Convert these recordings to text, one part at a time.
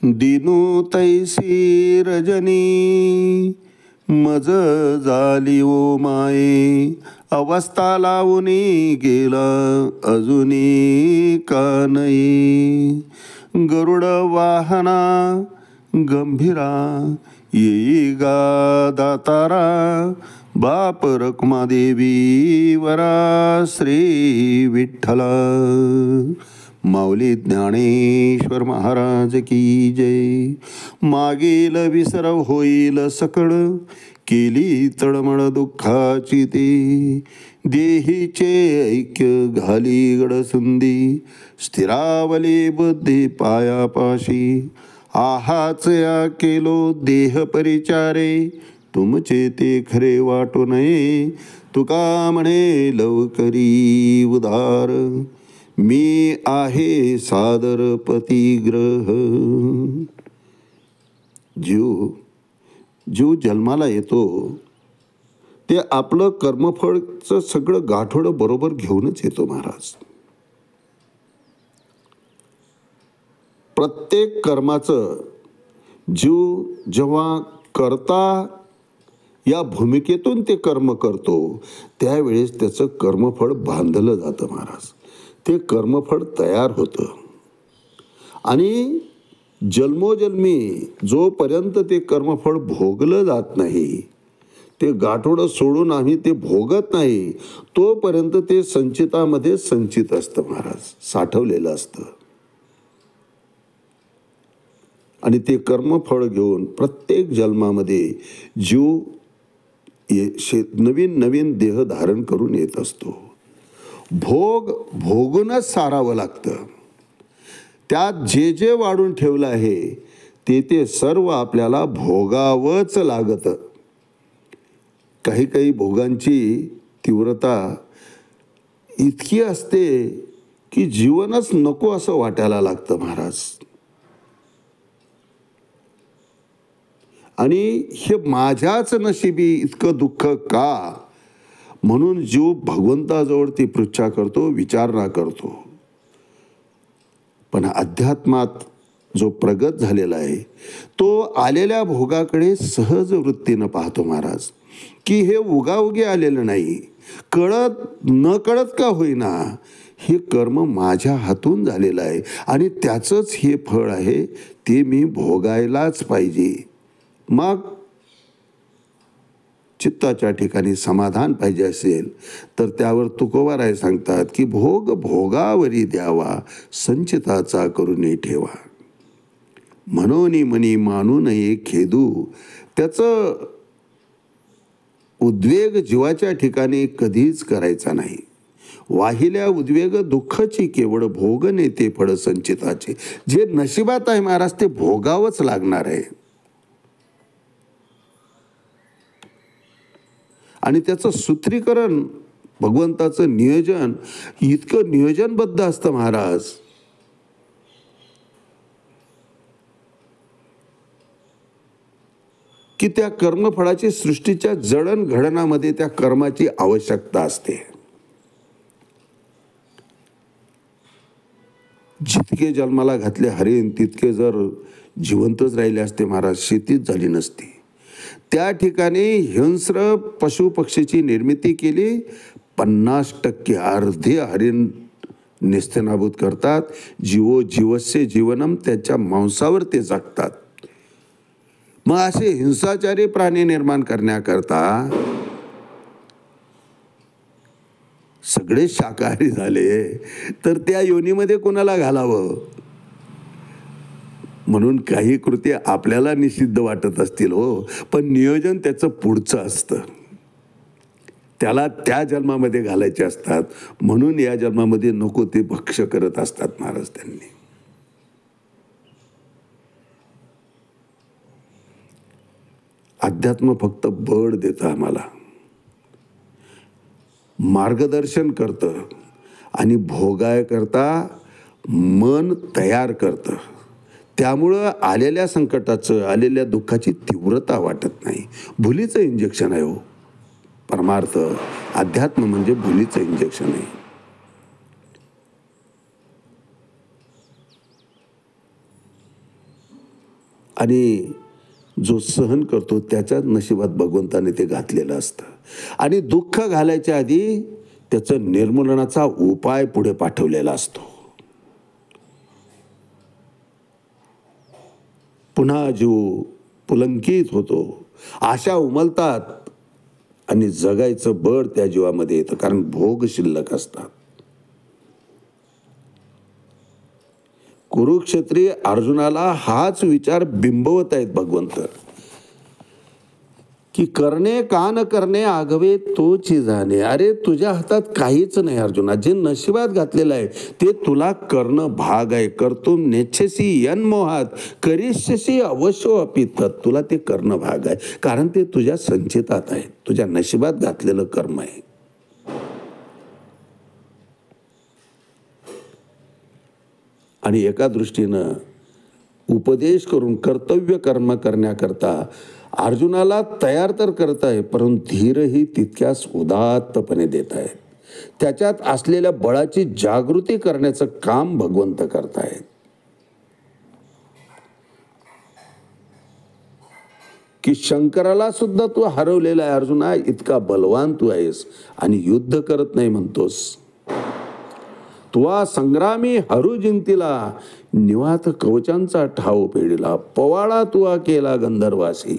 दिनू तैसी रजनी मज झाली ओ माये, अवस्था लावूनी गेला अजूनी का नाही. गरुड वाहना गंभीरा येई गा दातारा, बाप रखुमादेवी वरा श्री विठ्ठला. माऊली ज्ञानेश्वर महाराज की जय. मागील विसर होईल सकळ, केली तळमळ दुःखाची ती. देहीचे ऐक्य घाली गडसुंदी, स्थिरावली बुद्धी पायापाशी. आहाच या केलो देह परिचारे, तुमचे ते खरे वाटू नये. तुका म्हणे लवकरी उदार, मी आहे सादर पतिग्रह. जीव जन्माला येतो ते आपलं कर्मफळचं सगळं गाठोडं बरोबर घेऊनच येतो महाराज. प्रत्येक कर्माचं जीव जेव्हा करता या भूमिकेतून ते कर्म करतो, त्यावेळेस त्याचं कर्मफळ बांधलं जातं महाराज. ते कर्मफळ तयार होतं आणि जन्मोजन्मी जोपर्यंत ते कर्मफळ भोगलं जात नाही, ते गाठोडं सोडून आम्ही ते भोगत नाही, तोपर्यंत ते संचितामध्ये संचित असतं महाराज, साठवलेलं असतं. आणि ते कर्मफळ घेऊन प्रत्येक जन्मामध्ये जीव नवीन नवीन देह धारण करून येत असतो. भोगूनच सारावं लागतं. त्यात जे जे वाढून ठेवलं आहे ते सर्व आपल्याला भोगावंच लागतं. काही काही भोगांची तीव्रता इतकी असते की जीवनच नको असं वाटायला लागतं महाराज. आणि हे माझ्याच नशिबी इतकं दुःख का, म्हणून जीव भगवंताजवळ ती पृच्छा करतो, विचारणा करतो. पण अध्यात्मात जो प्रगत झालेला आहे तो आलेल्या भोगाकडे सहज वृत्तीनं पाहतो महाराज, की हे उगाउगी आलेलं नाही. कळत न कळत का होईना हे कर्म माझ्या हातून झालेलं आहे आणि त्याचंच हे फळ आहे, ते मी भोगायलाच पाहिजे. मग चित्ताच्या ठिकाणी समाधान पाहिजे असेल तर त्यावर तुकोबाराय सांगतात की भोग भोगावरी द्यावा, संचिताचा करून ठेवा. मनोनी मनी मानू नये खेदू. त्याचं उद्वेग जीवाच्या ठिकाणी कधीच करायचा नाही. वाहिल्या उद्वेग दुःखाची केवळ भोग नेते फळ संचिताचे. जे नशिबात आहे महाराज ते भोगावंच लागणार आहे. आणि त्याचं सूत्रीकरण भगवंताचं नियोजन इतकं नियोजनबद्ध असतं महाराज, की त्या कर्मफळाची सृष्टीच्या जडणघडणामध्ये त्या कर्माची आवश्यकता असते. जितके जन्माला घातले हरिण तितके जर जिवंतच राहिले असते महाराज, शेतीच झाली नसती. त्या ठिकाणी हिंस्र पशु पक्षीची निर्मिती केली. 50% अर्धे हरिण नेस्तनाबूत करतात. जीवो जीवस्य जीवनम, त्याच्या मांसावर ते जगतात. मग असे हिंसाचारी प्राणी निर्माण करण्याकरता सगळे शाकाहारी झाले तर त्या योनीमध्ये कोणाला घालावं. म्हणून काही कृती आपल्याला निषिद्ध वाटत असतील हो, पण नियोजन त्याचं पुढचं असतं. त्याला त्या जन्मामध्ये घालायचे असतात, म्हणून या जन्मामध्ये नको ते भक्ष्य करत असतात महाराज. त्यांनी अध्यात्म फक्त बळ देतं, आम्हाला मार्गदर्शन करतं आणि भोगाय करता मन तयार करतं. त्यामुळं आलेल्या संकटाचं, आलेल्या दुःखाची तीव्रता वाटत नाही. भुलीचं इंजेक्शन आहे हो परमार्थ. अध्यात्म म्हणजे भुलीचं इंजेक्शन आहे. आणि जो सहन करतो त्याच्याच नशिबात भगवंताने ते घातलेलं असतं. आणि दुःख घालायच्या आधी त्याचं निर्मूलनाचा उपाय पुढे पाठवलेला असतो. पुन्हा जीव पुलंकित होतो, आशा उमलतात आणि जगायचं बळ त्या जीवामध्ये येतं, कारण भोग शिल्लक असतात. कुरुक्षेत्री अर्जुनाला हाच विचार बिंबवत आहेत भगवंत, की करणे का न करणे आघवे तोची जाणे. अरे तुझ्या हातात काहीच नाही अर्जुना, जे नशिबात घातलेलं आहे ते तुला करणं भाग आहे. कर्तुम नेच्छसी यन्मोहात करिष्यसी अवश्यो अपि तत्. तुला ते करणं भाग आहे, कारण ते तुझ्या संचितात आहे, तुझ्या नशिबात घातलेलं कर्म आहे. आणि एका दृष्टीनं उपदेश करून कर्तव्य कर्म करण्याकरता अर्जुनाला तयार तर करत आहे, परंतु धीरही तितक्याच उदात्तपणे देत आहेत. त्याच्यात असलेल्या बळाची जागृती करण्याचं काम भगवंत करतायत. की शंकराला सुद्धा तू हरवलेला आहे अर्जुना, इतका बलवान तू आहेस आणि युद्ध करत नाही म्हणतोस. तुवा संग्रामी हरू जिंतीला निवात कवचांचा ठाव पेढीला. पवाळा तुवा केला गंधर्वासी.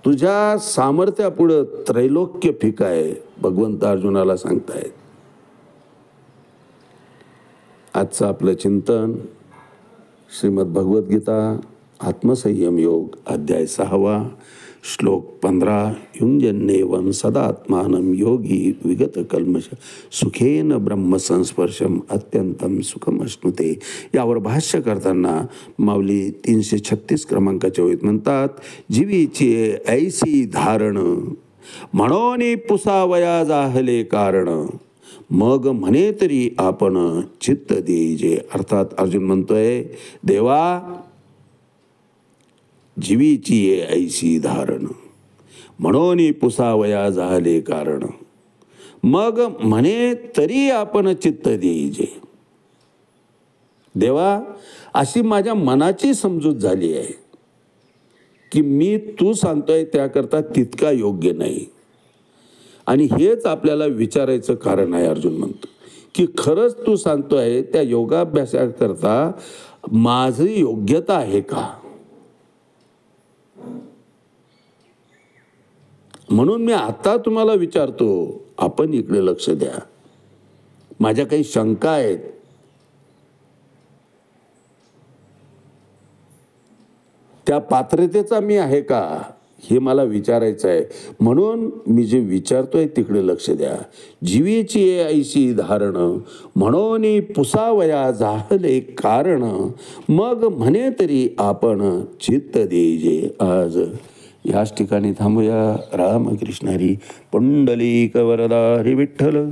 तुझ्या सामर्थ्यापुढं त्रैलोक्य फिक आहे, भगवंत अर्जुनाला सांगतायत. आजचं आपलं चिंतन श्रीमद भगवद्गीता आत्मसंयम योग अध्याय 6 श्लोक 15. युंजन्नेवं सदात्मानं योगी विगत कल्मष सुखेन ब्रह्म संस्पर्शम अत्यंतम सुखमश्नुते. यावर भाष्य करताना माऊली 336 क्रमांकाच्या ओळीत म्हणतात, जीवीची ऐसी धारण म्हणोनी पुसावया जाहले कारण. मग म्हणे तरी आपण चित्त देईजे. अर्थात अर्जुन म्हणतोय, देवा जीवीची ऐसी धारण म्हणोनी पुसावया झाले कारण. मग म्हणे तरी आपण चित्त देईजे. देवा अशी माझ्या मनाची समजूत झाली आहे की मी तू सांगतोय त्याकरता तितका योग्य नाही. आणि हेच आपल्याला विचारायचं कारण आहे. अर्जुन म्हणतो की खरंच तू सांगतोय त्या योगाभ्यासाकरता माझी योग्यता आहे का. म्हणून मी आता तुम्हाला विचारतो, आपण इकडे लक्ष द्या. माझ्या काही शंका आहेत, त्या पात्रतेचा मी आहे का हे मला विचारायचं आहे. म्हणून मी जे विचारतोय तिकडे लक्ष द्या. जीवीची ऐशी धारण म्हणून पुसावया झाले कारण. मग म्हणे तरी आपण चित्त देजे. आज याच ठिकाणी थांबूया. रामकृष्ण हरी. पुंडलिक वरदा हरी विठ्ठल.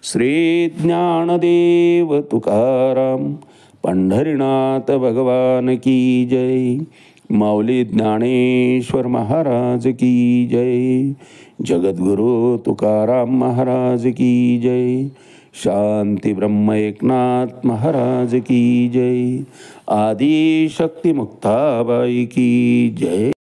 श्री ज्ञानदेव तुकाराम पंढरीनाथ भगवान की जय. माऊली ज्ञानेश्वर महाराज की जय. जगद्गुरु तुकाराम महाराज की जय. शांती ब्रह्म एकनाथ महाराज की जय. आदि शक्ती मुक्ताबाई की जय.